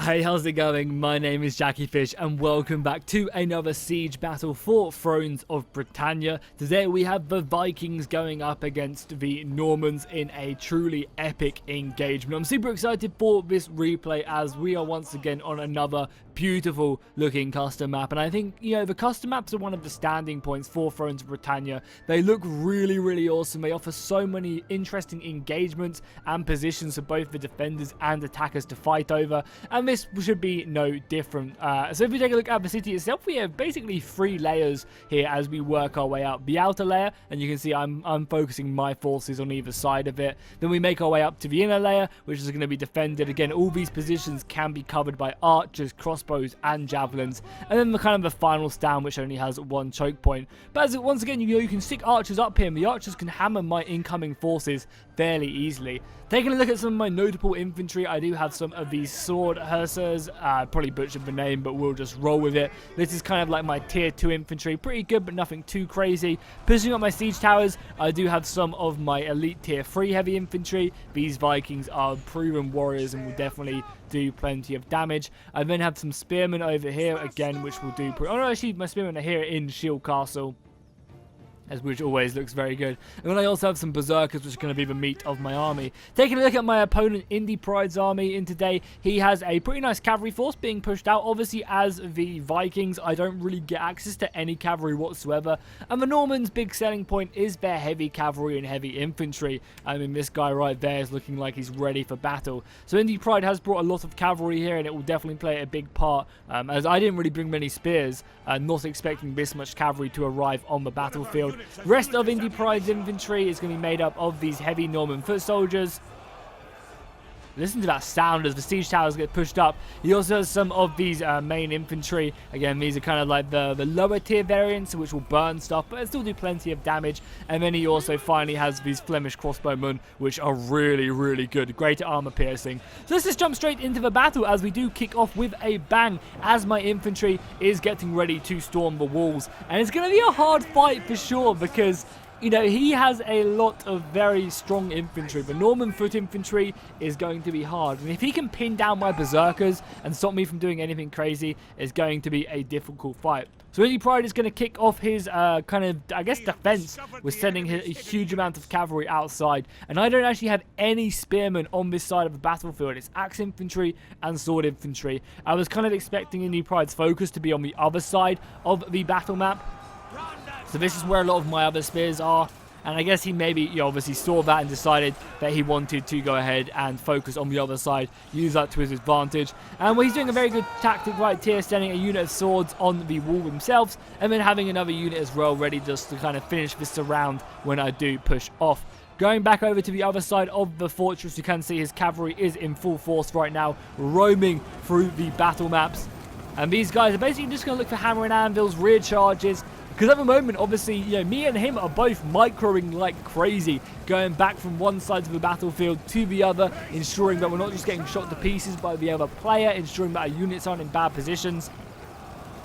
Hey, how's it going? My name is jackiefishhh and welcome back to another siege battle for Thrones of Britannia. Today we have the Vikings going up against the Normans in a truly epic engagement. I'm super excited for this replay as we are once again on another beautiful looking custom map, and I think, you know, the custom maps are one of the standing points for Thrones of Britannia. They look really awesome. They offer so many interesting engagements and positions for both the defenders and attackers to fight over, and this should be no different. So if we take a look at the city itself, we have basically 3 layers here as we work our way up. The outer layer, and you can see I'm focusing my forces on either side of it. Then we make our way up to the inner layer, which is going to be defended. Again, all these positions can be covered by archers, crossbows and javelins, and then the kind of the final stand, which only has 1 choke point. But as once again, you can stick archers up here, and the archers can hammer my incoming forces fairly easily. Taking a look at some of my notable infantry, I do have some of these sword hussars. Probably butchered the name, but we'll just roll with it. This is kind of like my tier 2 infantry, pretty good but nothing too crazy. Pushing up my siege towers, I do have some of my elite tier 3 heavy infantry. These Vikings are proven warriors and will definitely do plenty of damage. I then have some spearmen over here again, which will do oh no, actually my spearmen are here in Shield Castle, which always looks very good. And then I also have some berserkers, which are going to be the meat of my army. Taking a look at my opponent, Indy Pride's army in today, he has a pretty nice cavalry force being pushed out. Obviously, as the Vikings, I don't really get access to any cavalry whatsoever. And the Normans' big selling point is their heavy cavalry and heavy infantry. I mean, this guy right there is looking like he's ready for battle. So Indy Pride has brought a lot of cavalry here, and it will definitely play a big part, as I didn't really bring many spears, not expecting this much cavalry to arrive on the battlefield. Rest of Indy Pride's infantry is going to be made up of these heavy Norman foot soldiers. Listen to that sound as the siege towers get pushed up. He also has some of these main infantry. Again, these are kind of like the lower tier variants, which will burn stuff, but still do plenty of damage. And then he also finally has these Flemish crossbowmen, which are really good. Greater armor piercing. So let's just jump straight into the battle as we do kick off with a bang as my infantry is getting ready to storm the walls. And it's going to be a hard fight for sure because, you know, he has a lot of very strong infantry. The Norman foot infantry is going to be hard. And if he can pin down my berserkers and stop me from doing anything crazy, it's going to be a difficult fight. So Indy Pride is going to kick off his kind of, I guess, defense with sending a huge amount of cavalry outside. And I don't actually have any spearmen on this side of the battlefield. It's axe infantry and sword infantry. I was kind of expecting Indy Pride's focus to be on the other side of the battle map. So this is where a lot of my other spears are, and I guess he maybe obviously saw that and decided that he wanted to go ahead and focus on the other side, use that to his advantage. And he's doing a very good tactic right here, sending a unit of swords on the wall themselves, and then having another unit as well ready just to kind of finish this round when I do push off. Going back over to the other side of the fortress, you can see his cavalry is in full force right now, roaming through the battle maps. And these guys are basically just going to look for hammer and anvils, rear charges. Because at the moment, obviously, you know, me and him are both microing like crazy, going back from one side of the battlefield to the other, ensuring that we're not just getting shot to pieces by the other player, ensuring that our units aren't in bad positions.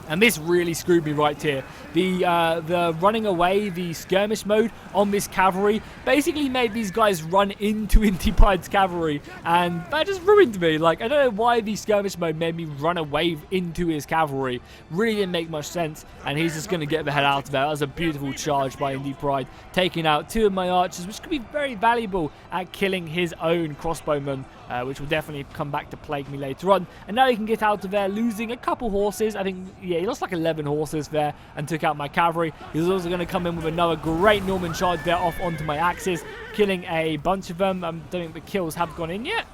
And this really screwed me right here. The running away, the skirmish mode on this cavalry basically made these guys run into Indy Pride's cavalry. And that just ruined me. Like, I don't know why the skirmish mode made me run away into his cavalry. Really didn't make much sense. And he's just going to get the head out of there. That was a beautiful charge by Indy Pride, taking out 2 of my archers, which could be very valuable at killing his own crossbowmen. Which will definitely come back to plague me later on. And now he can get out of there, losing a couple horses. I think, yeah, he lost like 11 horses there and took out my cavalry. He's also going to come in with another great Norman charge there off onto my axes, killing a bunch of them. I don't think the kills have gone in yet.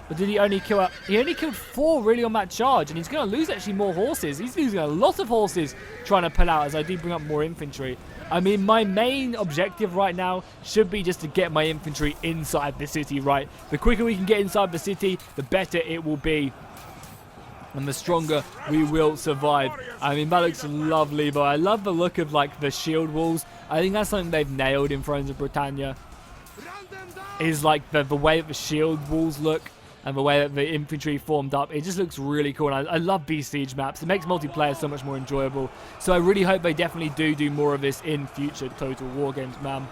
But did he only kill he only killed 4 really on that charge, and he's going to lose actually more horses. He's losing a lot of horses trying to pull out as I do bring up more infantry. I mean, my main objective right now should be just to get my infantry inside the city, right? The quicker we can get inside the city, the better it will be. And the stronger we will survive. I mean, that looks lovely, but I love the look of, like, the shield walls. I think that's something they've nailed in Thrones of Britannia. Is, like, the way that the shield walls look. And the way that the infantry formed up, it just looks really cool. And I love these siege maps. It makes multiplayer so much more enjoyable. So I really hope they definitely do more of this in future Total War games, man.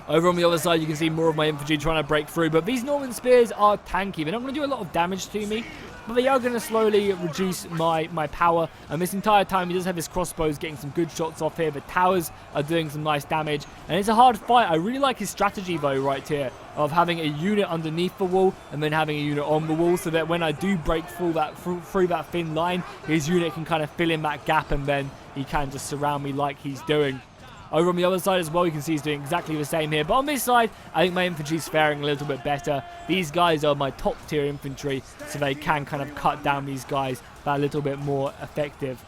Over on the other side, you can see more of my infantry trying to break through, but these Norman spears are tanky. They're not going to do a lot of damage to me, but they are going to slowly reduce my power. And this entire time, he does have his crossbows getting some good shots off here. The towers are doing some nice damage, and it's a hard fight. I really like his strategy, though, right here, of having a unit underneath the wall and then having a unit on the wall, so that when I do break through that thin line, his unit can kind of fill in that gap, and then he can just surround me like he's doing. Over on the other side as well, you can see he's doing exactly the same here. But on this side, I think my infantry's faring a little bit better. These guys are my top tier infantry, so they can kind of cut down these guys that are a little bit more effective.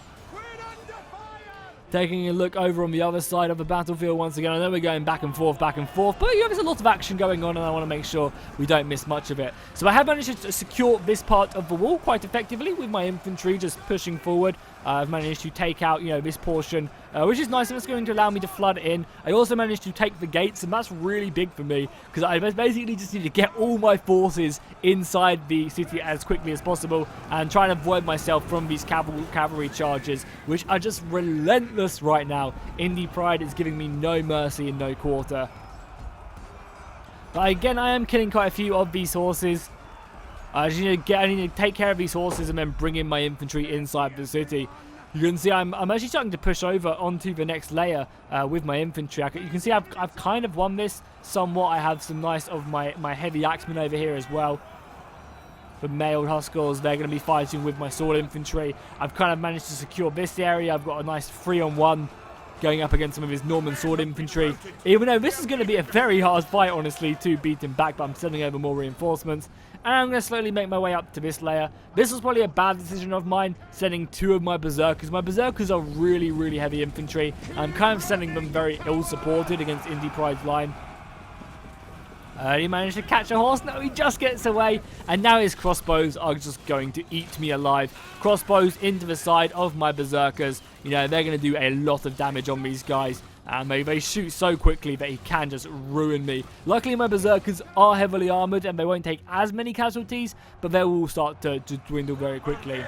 Taking a look over on the other side of the battlefield once again. I know we're going back and forth, but yeah, there's a lot of action going on, and I want to make sure we don't miss much of it. So I have managed to secure this part of the wall quite effectively with my infantry just pushing forward. I've managed to take out, this portion, which is nice, and it's going to allow me to flood in. I also managed to take the gates, and that's really big for me, because I basically just need to get all my forces inside the city as quickly as possible, and try and avoid myself from these cavalry charges, which are just relentless right now. Indie Pride is giving me no mercy and no quarter. But again, I am killing quite a few of these horses. I need to take care of these horses and then bring in my infantry inside the city. You can see I'm actually starting to push over onto the next layer with my infantry. You can see I've kind of won this somewhat. I have some nice of my heavy axemen over here as well. The mailed Huskars, they're going to be fighting with my sword infantry. I've kind of managed to secure this area. I've got a nice 3-on-1 going up against some of his Norman sword infantry. Even though this is going to be a very hard fight, honestly, to beat him back, but I'm sending over more reinforcements. And I'm going to slowly make my way up to this layer. This was probably a bad decision of mine, sending 2 of my berserkers. My berserkers are really, really heavy infantry. I'm kind of sending them very ill-supported against Indie Pride's line. He managed to catch a horse. No, he just gets away. And now his crossbows are just going to eat me alive. Crossbows into the side of my berserkers. They're going to do a lot of damage on these guys. And they shoot so quickly that he can just ruin me. Luckily, my berserkers are heavily armored and they won't take as many casualties, but they will start to dwindle very quickly.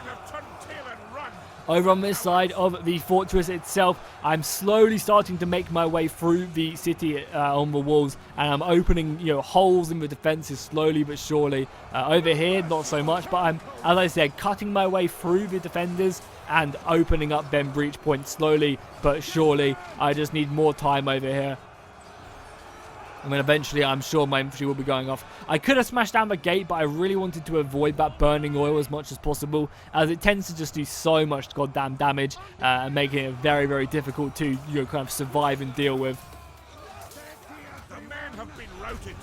Over on this side of the fortress itself, I'm slowly starting to make my way through the city on the walls, and I'm opening holes in the defenses slowly but surely. Over here, not so much, but I'm, as I said, cutting my way through the defenders and opening up them breach points slowly but surely. I just need more time over here. And then eventually, I'm sure my infantry will be going off. I could have smashed down the gate, but I really wanted to avoid that burning oil as much as possible, as it tends to just do so much goddamn damage, and making it very, very difficult to kind of survive and deal with. The men have been routed.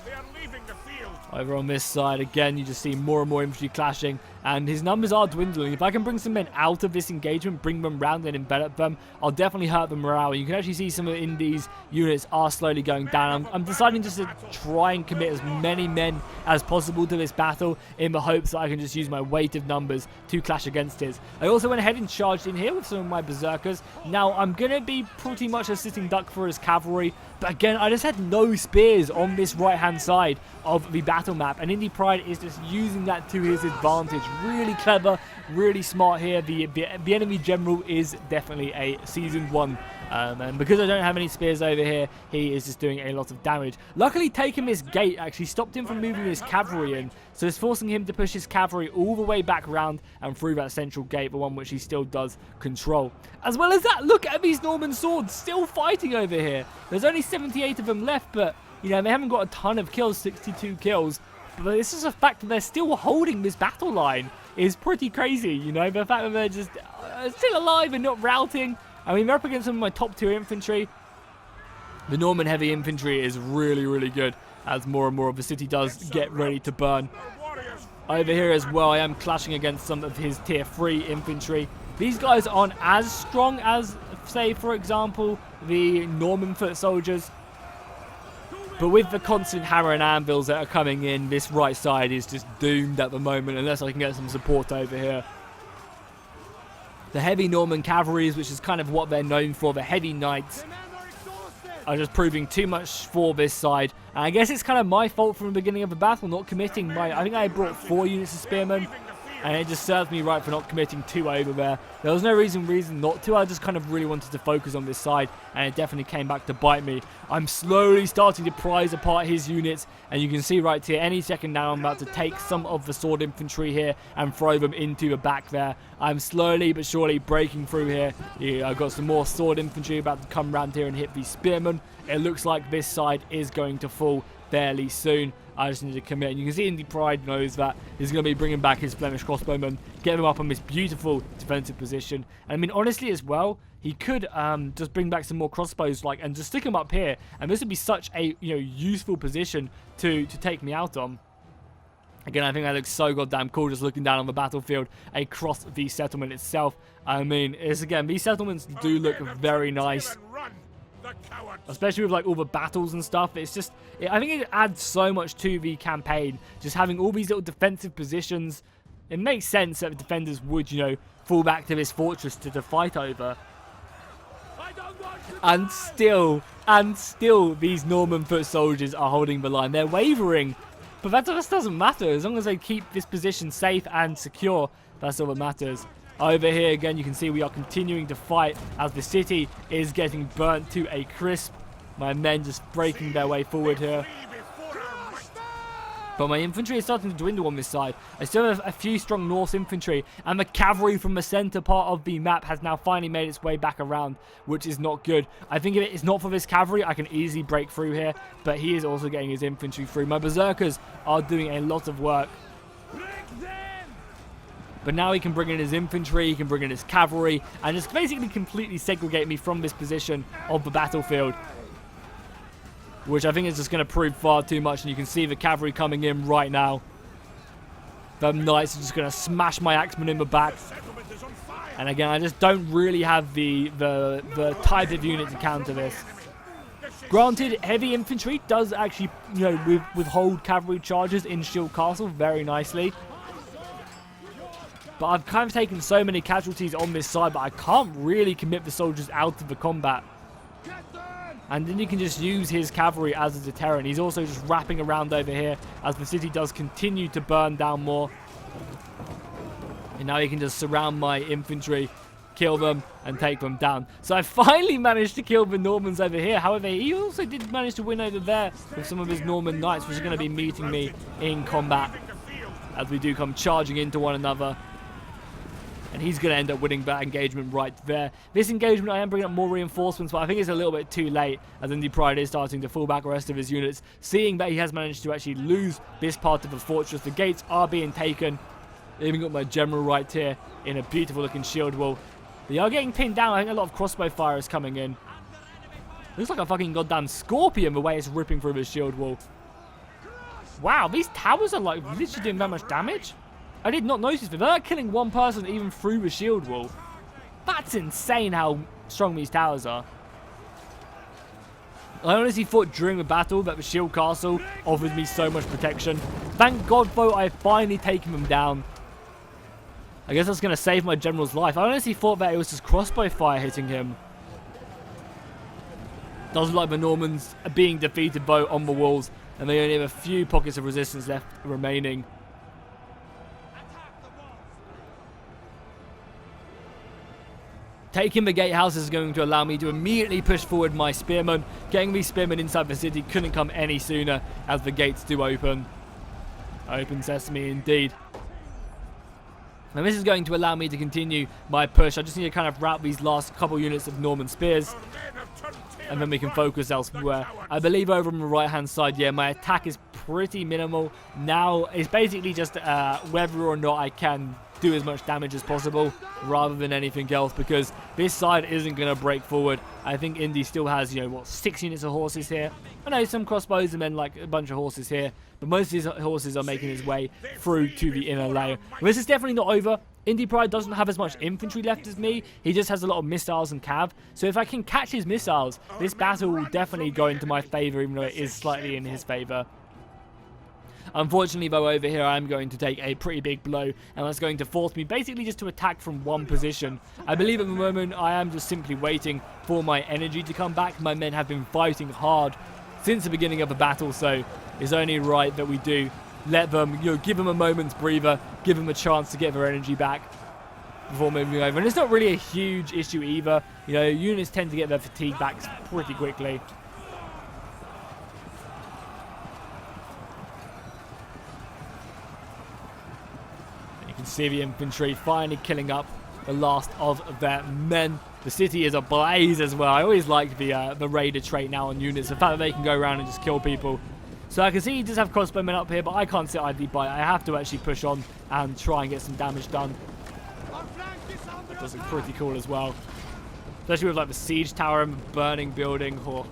They are leaving the field. Over on this side, again, you just see more and more infantry clashing, and his numbers are dwindling. If I can bring some men out of this engagement, bring them round and envelop them, I'll definitely hurt them morale. You can actually see some of Indie's units are slowly going down. I'm deciding just to try and commit as many men as possible to this battle in the hopes that I can just use my weight of numbers to clash against his. I also went ahead and charged in here with some of my berserkers. Now, I'm going to be pretty much a sitting duck for his cavalry, but again, I just had no spears on this right-hand side of the battle map, and Indie Pride is just using that to his advantage. Really clever, really smart here. The enemy general is definitely a seasoned one. And because I don't have any spears over here, he is just doing a lot of damage. Luckily, taking this gate actually stopped him from moving his cavalry in, so it's forcing him to push his cavalry all the way back around and through that central gate, the one which he still does control. As well as that, look at these Norman swords still fighting over here. There's only 78 of them left, but they haven't got a ton of kills, 62 kills. But this is a fact that they're still holding this battle line is pretty crazy, the fact that they're just still alive and not routing. I mean, they're up against some of my top tier infantry. The Norman heavy infantry is really, really good as more and more of the city does get ready to burn. Over here as well, I am clashing against some of his tier 3 infantry. These guys aren't as strong as, say, for example, the Norman foot soldiers. But with the constant hammer and anvils that are coming in, this right side is just doomed at the moment unless I can get some support over here. The heavy Norman cavalries, which is kind of what they're known for, the heavy knights, are just proving too much for this side. And I guess it's kind of my fault from the beginning of the battle, not committing I think I brought 4 units of spearmen. and it just serves me right for not committing 2 over there. There was no reason not to. I just kind of really wanted to focus on this side, and it definitely came back to bite me. I'm slowly starting to prize apart his units, and you can see right here, any second now I'm about to take some of the sword infantry here and throw them into the back there. I'm slowly but surely breaking through here. Yeah, I've got some more sword infantry about to come around here and hit these spearmen. It looks like this side is going to fall fairly soon. I just need to commit. And you can see Indie Pride knows that he's going to be bringing back his Flemish crossbowmen, get him up on this beautiful defensive position. And I mean, honestly as well, he could just bring back some more crossbows, like, and just stick them up here. And this would be such a, you know, useful position to take me out on. Again, I think that looks so goddamn cool, just looking down on the battlefield across the settlement itself. I mean, it's, again, these settlements do look very nice, especially with like all the battles and stuff. It's just, I think it adds so much to the campaign, just having all these little defensive positions. It makes sense that the defenders would, you know, fall back to this fortress to fight over. And still these Norman foot soldiers are holding the line. They're wavering, but that just doesn't matter. As long as they keep this position safe and secure, that's all that matters. Over here, again, you can see we are continuing to fight as the city is getting burnt to a crisp. My men just breaking their way forward here. But my infantry is starting to dwindle on this side. I still have a few strong Norse infantry, and the cavalry from the center part of the map has now finally made its way back around, which is not good. I think if it's not for this cavalry, I can easily break through here, but he is also getting his infantry through. My berserkers are doing a lot of work. But now he can bring in his infantry, he can bring in his cavalry, and just basically completely segregate me from this position of the battlefield, which I think is just going to prove far too much. And you can see the cavalry coming in right now. The knights are just going to smash my axemen in the back. And again, I just don't really have the type of unit to counter this. Granted, heavy infantry does actually, you know, withhold cavalry charges in Shield Castle very nicely. But I've kind of taken so many casualties on this side, but I can't really commit the soldiers out of the combat. And then you can just use his cavalry as a deterrent. He's also just wrapping around over here as the city does continue to burn down more. And now he can just surround my infantry, kill them, and take them down. So I finally managed to kill the Normans over here. However, he also did manage to win over there with some of his Norman knights, which are going to be meeting me in combat as we do come charging into one another. And he's going to end up winning that engagement right there. This engagement, I am bringing up more reinforcements, but I think it's a little bit too late, as Indie Pride is starting to fall back the rest of his units, seeing that he has managed to actually lose this part of the fortress. The gates are being taken. Even got my general right here in a beautiful looking shield wall. They are getting pinned down. I think a lot of crossbow fire is coming in. Looks like a fucking goddamn scorpion the way it's ripping through the shield wall. Wow, these towers are like literally doing that much damage. I did not notice that. They're killing one person even through the shield wall. That's insane how strong these towers are. I honestly thought during the battle that the shield castle offered me so much protection. Thank God, though, I've finally taken them down. I guess that's going to save my general's life. I honestly thought that it was just crossbow fire hitting him. Doesn't look like the Normans are being defeated, though, on the walls. And they only have a few pockets of resistance left remaining. Taking the gatehouse is going to allow me to immediately push forward my spearmen. Getting these spearmen inside the city couldn't come any sooner as the gates do open. Open sesame indeed. And this is going to allow me to continue my push. I just need to kind of rout these last couple units of Norman spears, and then we can focus elsewhere. I believe over on the right hand side, yeah, my attack is pretty minimal. Now it's basically just whether or not I can do as much damage as possible rather than anything else, because this side isn't going to break forward. I think Indy still has, you know, what, 6 units of horses here. I know some crossbows and then like a bunch of horses here, but most of these horses are making his way through to the inner layer. This is definitely not over. Indie Pride doesn't have as much infantry left as me. He just has a lot of missiles and cav. So if I can catch his missiles, this battle will definitely go into my favor, even though it is slightly in his favor. Unfortunately, though, over here I'm going to take a pretty big blow, and that's going to force me basically just to attack from one position. I believe at the moment I am just simply waiting for my energy to come back. My men have been fighting hard since the beginning of the battle, so it's only right that we do let them, give them a moment's breather, give them a chance to get their energy back before moving over. And it's not really a huge issue either. Units tend to get their fatigue back pretty quickly. You can see the infantry finally killing up the last of their men. The city is ablaze as well. I always like the raider trait now on units. The fact that they can go around and just kill people. So I can see he does have crossbowmen up here, but I can't sit idly by. I have to actually push on and try and get some damage done. That does look pretty cool as well. Especially with like the siege tower and the burning building. Or,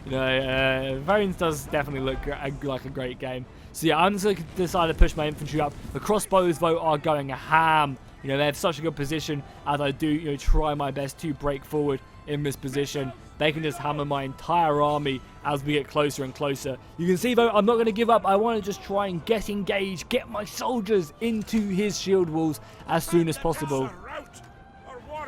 Variants does definitely look like a great game. So yeah, I'm just going to decide to push my infantry up. The crossbows, though, are going ham. They have such a good position as I do, try my best to break forward in this position. They can just hammer my entire army as we get closer and closer. You can see, though, I'm not going to give up. I want to just try and get engaged, get my soldiers into his shield walls as soon as possible.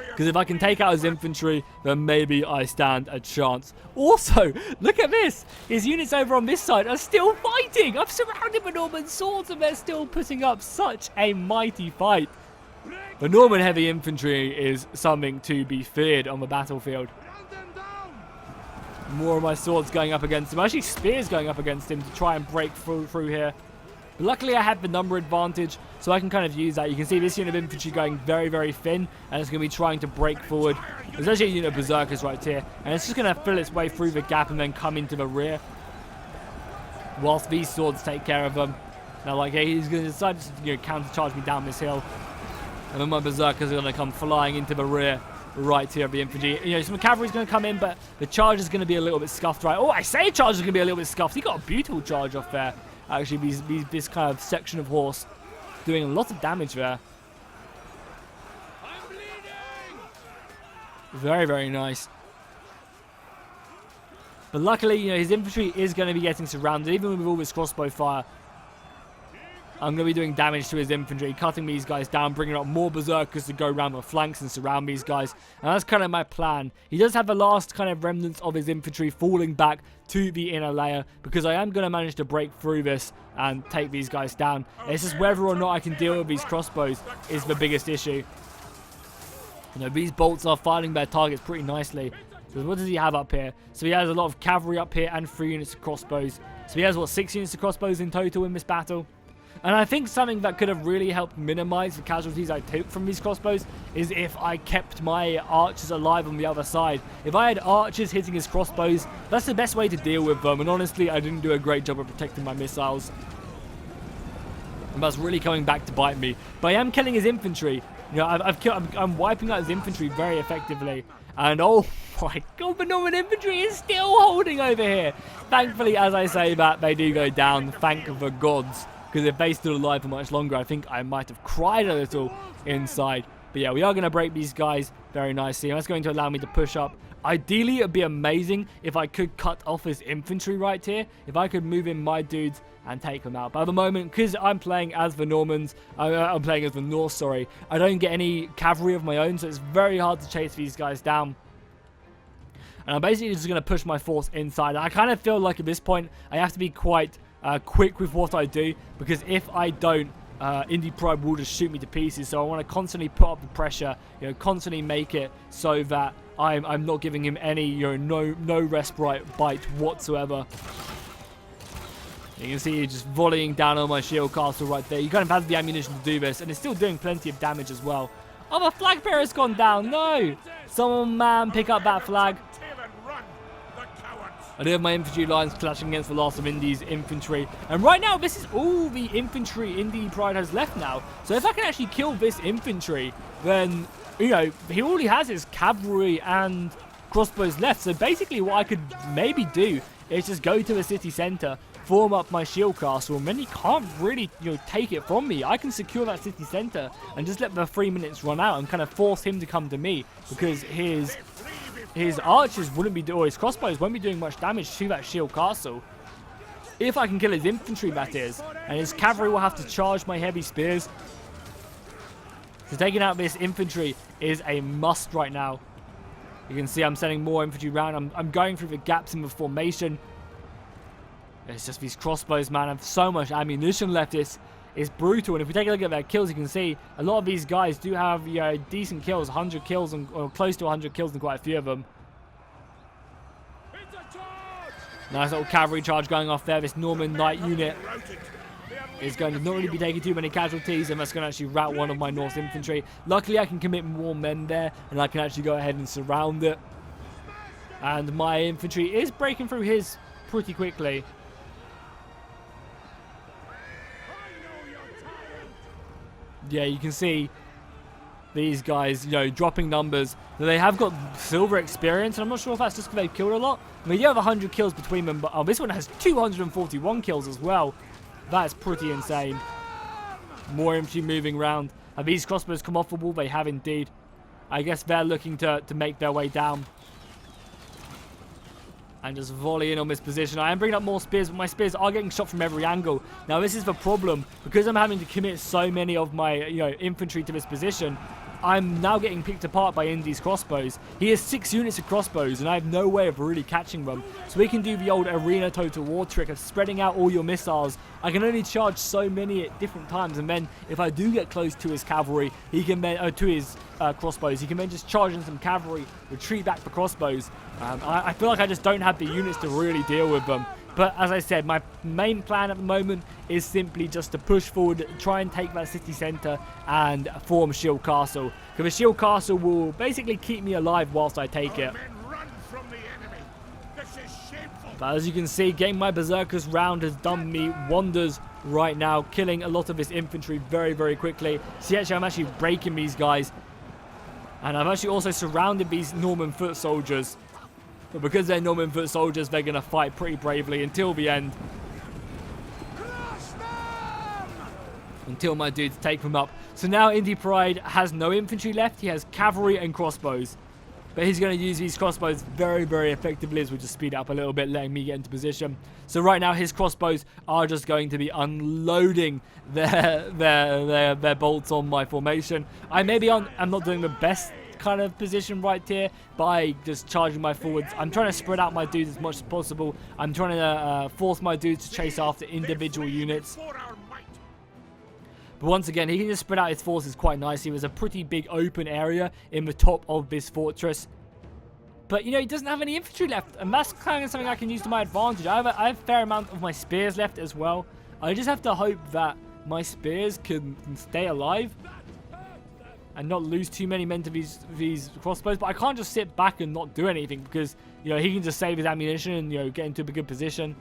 Because if I can take out his infantry, then maybe I stand a chance. Also, look at this. His units over on this side are still fighting. I've surrounded the Norman swords and they're still putting up such a mighty fight. The Norman heavy infantry is something to be feared on the battlefield. More of my swords going up against him. Actually, spears going up against him to try and break through here. But luckily, I have the number advantage, so I can kind of use that. You can see this unit of infantry going very, very thin, and it's going to be trying to break forward. There's actually a unit of berserkers right here, and it's just going to fill its way through the gap and then come into the rear. Whilst these swords take care of them. Now, like, he's going to decide to countercharge me down this hill. And then my berserkers are going to come flying into the rear right here of the infantry. Some cavalry's going to come in, but the charge is going to be a little bit scuffed, right? Oh, I say charge is going to be a little bit scuffed. He got a beautiful charge off there. Actually, this kind of section of horse doing a lot of damage there. Very, very nice. But luckily, his infantry is going to be getting surrounded, even with all this crossbow fire. I'm going to be doing damage to his infantry, cutting these guys down, bringing up more berserkers to go around the flanks and surround these guys. And that's kind of my plan. He does have the last kind of remnants of his infantry falling back to the inner layer, because I am going to manage to break through this and take these guys down. It's just whether or not I can deal with these crossbows is the biggest issue. These bolts are finding their targets pretty nicely. So what does he have up here? So he has a lot of cavalry up here and 3 units of crossbows. So he has, 6 units of crossbows in total in this battle? And I think something that could have really helped minimize the casualties I took from these crossbows is if I kept my archers alive on the other side. If I had archers hitting his crossbows, that's the best way to deal with them. And honestly, I didn't do a great job of protecting my missiles. And that's really coming back to bite me. But I am killing his infantry. I'm wiping out his infantry very effectively. And oh my god, the Norman infantry is still holding over here. Thankfully, as I say that, they do go down. Thank the gods. Because if they stood alive for much longer, I think I might have cried a little inside. But yeah, we are going to break these guys very nicely. And that's going to allow me to push up. Ideally, it would be amazing if I could cut off his infantry right here. If I could move in my dudes and take them out. But at the moment, because I'm playing as the Normans, I'm playing as the Norse, sorry. I don't get any cavalry of my own, so it's very hard to chase these guys down. And I'm basically just going to push my force inside. I kind of feel like at this point, I have to be quite quick with what I do, because if I don't, Indie Pride will just shoot me to pieces. So I want to constantly put up the pressure, constantly make it so that I'm not giving him any, no respite bite whatsoever. You can see just volleying down on my shield castle right there. You kind of have the ammunition to do this, and it's still doing plenty of damage as well. Oh, the flag bearer's gone down. No! Someone, man, pick up that flag. I do have my infantry lines clashing against the last of Indy's infantry. And right now, this is all the infantry Indie Pride has left now. So if I can actually kill this infantry, then, he already has his cavalry and crossbows left. So basically what I could maybe do is just go to the city centre, form up my shield castle, and then he can't really, take it from me. I can secure that city centre and just let the 3 minutes run out and kind of force him to come to me, because his archers wouldn't be, or his crossbows won't be doing much damage to that shield castle. If I can kill his infantry, that is. And his cavalry will have to charge my heavy spears. So taking out this infantry is a must right now. You can see I'm sending more infantry around. I'm going through the gaps in the formation. It's just these crossbows, man, have so much ammunition left. It's brutal. And if we take a look at their kills, you can see a lot of these guys do have, you know, decent kills, 100 kills, or close to 100 kills in quite a few of them. Nice little cavalry charge going off there. This Norman Knight unit is going to not really be taking too many casualties, and that's going to actually rout one of my Norse infantry. Luckily, I can commit more men there, and I can actually go ahead and surround it. And my infantry is breaking through his pretty quickly. Yeah, you can see these guys, you know, dropping numbers. They have got silver experience, and I'm not sure if that's just because they've killed a lot. I mean, you have 100 kills between them, but oh, this one has 241 kills as well. That's pretty insane. More infantry moving around. Have these crossbows come off the wall? They have indeed. I guess they're looking to make their way down. And just volleying on this position. I am bringing up more spears, but my spears are getting shot from every angle. Now, this is the problem. Because I'm having to commit so many of my, you know, infantry to this position, I'm now getting picked apart by Indy's crossbows. He has 6 units of crossbows, and I have no way of really catching them. So we can do the old arena total war trick of spreading out all your missiles. I can only charge so many at different times, and then if I do get close to his cavalry, he can then, to his crossbows, he can then just charge in some cavalry, retreat back the crossbows. I feel like I just don't have the units to really deal with them. But as I said, my main plan at the moment is simply just to push forward, try and take that city centre and form Shield Castle. Because the Shield Castle will basically keep me alive whilst I take it. But as you can see, getting my Berserkers round has done me wonders right now, killing a lot of this infantry very, very quickly. See, actually, I'm actually breaking these guys. And I've actually also surrounded these Norman foot soldiers. But because they're Norman foot soldiers, they're going to fight pretty bravely until the end. Until my dudes take them up. So now Indy Pride has no infantry left. He has cavalry and crossbows. But he's going to use these crossbows very, very effectively, as we'll just speed it up a little bit, letting me get into position. So right now, his crossbows are just going to be unloading their bolts on my formation. I'm not doing the best kind of position right here by just charging my forwards. I'm trying to spread out my dudes as much as possible. I'm trying to force my dudes to chase after individual units. But once again, he can just spread out his forces quite nicely. There's a pretty big open area in the top of this fortress. But, you know, he doesn't have any infantry left, and that's kind of something I can use to my advantage. I have a fair amount of my spears left as well. I just have to hope that my spears can stay alive and not lose too many men to these crossbows. But I can't just sit back and not do anything, because, you know, he can just save his ammunition and, you know, get into a good position.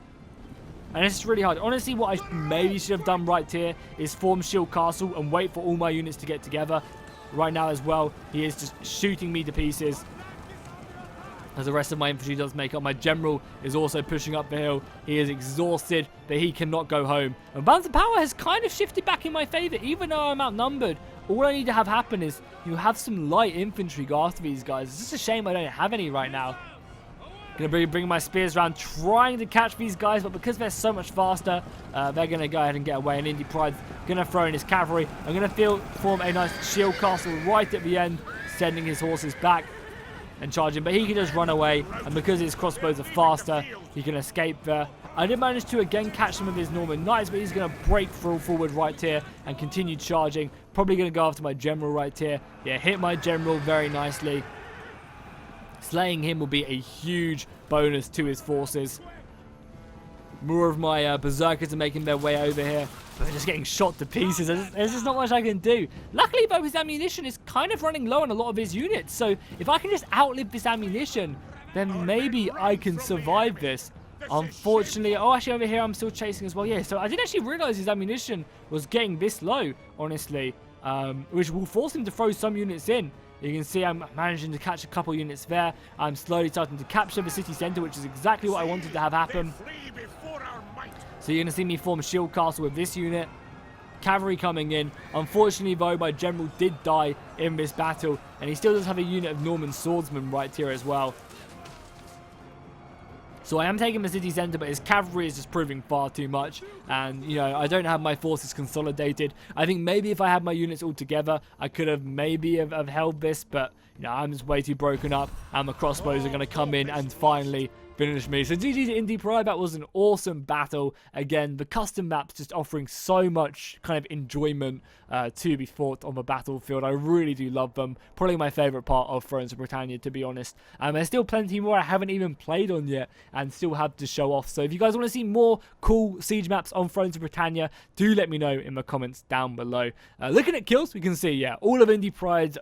And it's just really hard. Honestly, what I maybe should have done right here is form Shield Castle and wait for all my units to get together. Right now as well, he is just shooting me to pieces, as the rest of my infantry does make up. My general is also pushing up the hill. He is exhausted, but he cannot go home. And balance of power has kind of shifted back in my favor, even though I'm outnumbered. All I need to have happen is you have some light infantry go after these guys. It's just a shame I don't have any right now. Going to be bringing my spears around, trying to catch these guys, but because they're so much faster, they're going to go ahead and get away. And Indy Pride's going to throw in his cavalry. I'm going to form a nice shield castle right at the end, sending his horses back and charging. But he can just run away, and because his crossbows are faster, he can escape there. I did manage to again catch him with his Norman Knights, but he's going to break through forward right here and continue charging. Probably going to go after my general right here. Yeah, hit my general very nicely. Slaying him will be a huge bonus to his forces. More of my berserkers are making their way over here, but they're just getting shot to pieces. There's just not much I can do. Luckily, though, his ammunition is kind of running low on a lot of his units, so if I can just outlive this ammunition, then maybe I can survive this. Unfortunately, oh, actually over here I'm still chasing as well. Yeah, so I didn't actually realize his ammunition was getting this low, honestly, which will force him to throw some units in. You can see I'm managing to catch a couple units there. I'm slowly starting to capture the city centre, which is exactly what I wanted to have happen. So you're going to see me form a shield castle with this unit. Cavalry coming in. Unfortunately, though, my general did die in this battle, and he still does have a unit of Norman swordsmen right here as well. So I am taking the city centre, but his cavalry is just proving far too much. And, you know, I don't have my forces consolidated. I think maybe if I had my units all together, I could have maybe have held this. But, you know, I'm just way too broken up. And the crossbows are going to come in and finally finish me. So GG to Indie Pride, that was an awesome battle. Again, the custom maps just offering so much kind of enjoyment to be fought on the battlefield. I really do love them. Probably my favourite part of Thrones of Britannia, to be honest. There's still plenty more I haven't even played on yet and still have to show off. So if you guys want to see more cool siege maps on Thrones of Britannia, do let me know in the comments down below. Looking at kills, we can see, yeah, all of Indie Pride's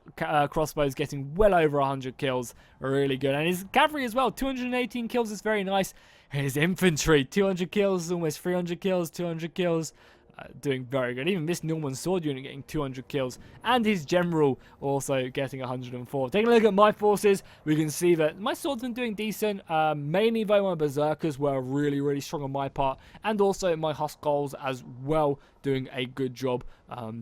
crossbows getting well over 100 kills. Really good. And his cavalry as well, 218 kills is very nice. His infantry, 200 kills, almost 300 kills, 200 kills. Doing very good. Even this Norman sword unit getting 200 kills. And his general also getting 104. Taking a look at my forces, we can see that my swordsmen doing decent. Mainly though my berserkers were really, really strong on my part. And also my Huskarls as well doing a good job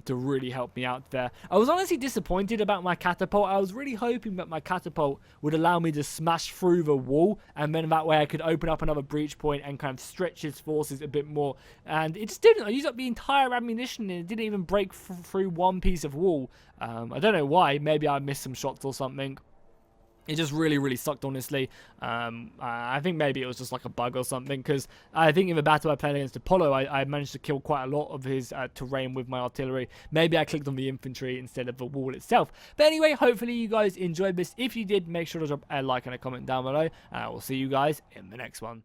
to really help me out there. I was honestly disappointed about my catapult. I was really hoping that my catapult would allow me to smash through the wall, and then that way I could open up another breach point and kind of stretch his forces a bit more. And it just didn't. I used up the entire ammunition and it didn't even break through one piece of wall. I don't know why. Maybe I missed some shots or something. It just really, really sucked, honestly. I think maybe it was just like a bug or something, because I think in the battle I played against Apollo, I managed to kill quite a lot of his terrain with my artillery. Maybe I clicked on the infantry instead of the wall itself. But anyway, hopefully you guys enjoyed this. If you did, make sure to drop a like and a comment down below, and I will see you guys in the next one.